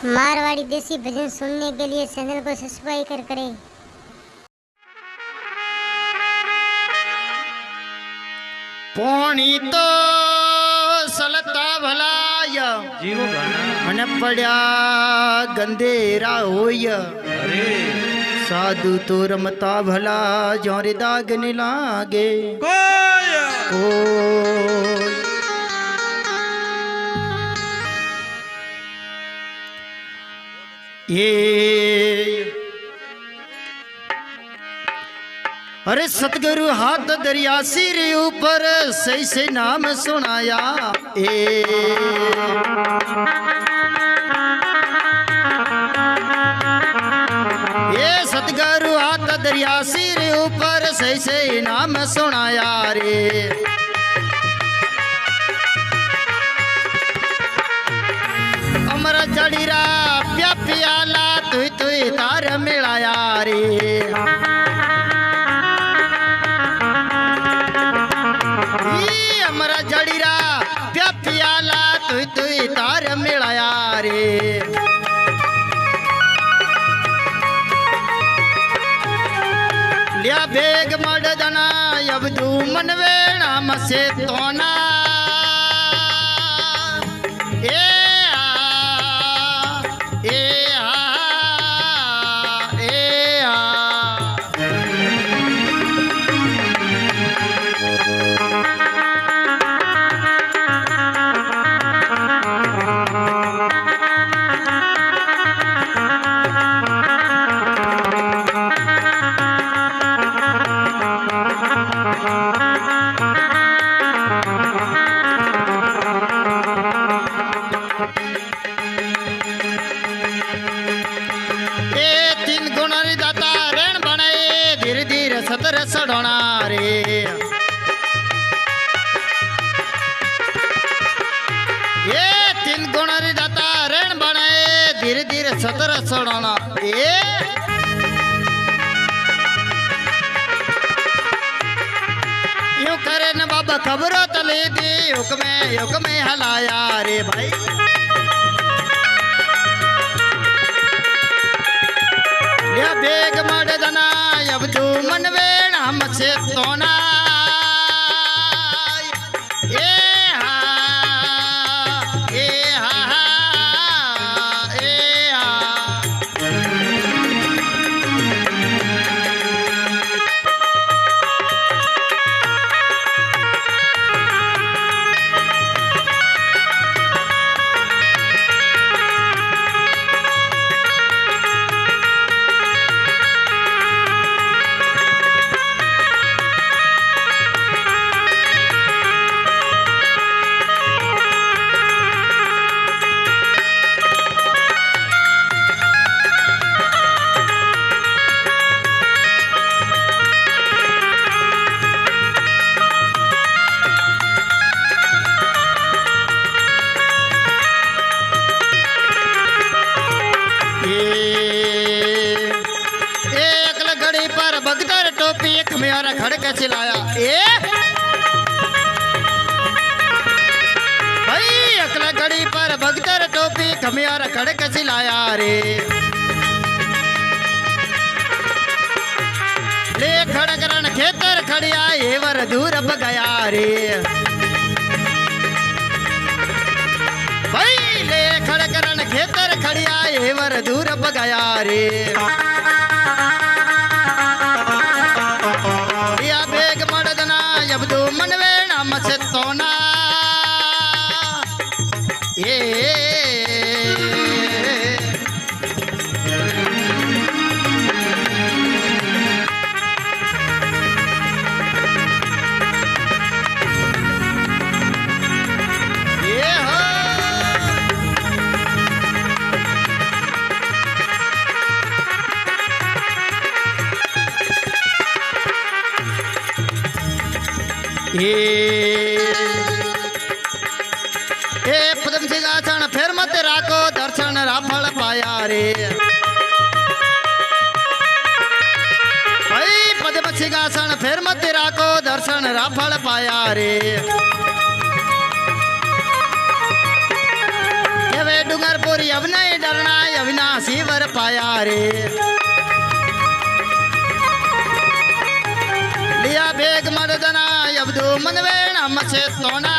मारवाड़ी देसी भजन सुनने के लिए चैनल को सब्सक्राइब करें। पोणी तो सलता भलाय जीवो गाना मन पड़ा गंदेरा होय। अरे साधु तो रमता भला जोरे दाग न लागे कोई। ये अरे सतगुरु हाथ दरिया सिर ऊपर सही से नाम सुनाया। ये सतगुरु हाथ दरिया सिर ऊपर सही से नाम सुनाया रे। अमर जड़ीरा प्या प्याला तुई तुई तार मिलाया रे। अमर जड़ीरा प्या प्याला तुई तुई तार मिलाया रे। लिया बेग मडदना अब तू मनवे नाम से तोना। सतर सड़ोना रे। ये तीन गुण दाता रण बनाए धीरे धीरे सतर सड़ोना। ये यूं करे न बाबा खबरों तले दी हुक्मे हलाया रे भाई। या बेग मडदना अब तू मनवे नाम से तोना। भगदर टोपी एक मेरा खड़क चिल्लाया। भाई अकला घड़ी पर भगदर टोपी खमियारा खड़क चिल्लाया रे। ले खड़क रण खेतर खड़िया ये वर दूर अब गया रे। भाई ले खड़क रण खेतर खड़िया ये वर दूर अब गया रे। अब तू मनवे नाम से तोना। पदम सिंहासन फिर मत राखो दर्शन राफल पाया रे। भाई पदम सिंहासन फिर मत राखो दर्शन राफल पाया रे। वे डूंगरपुरी अब नहीं डरना पाया रे लिया बेग मर्दना अब्दू मनवेण हमसे तोना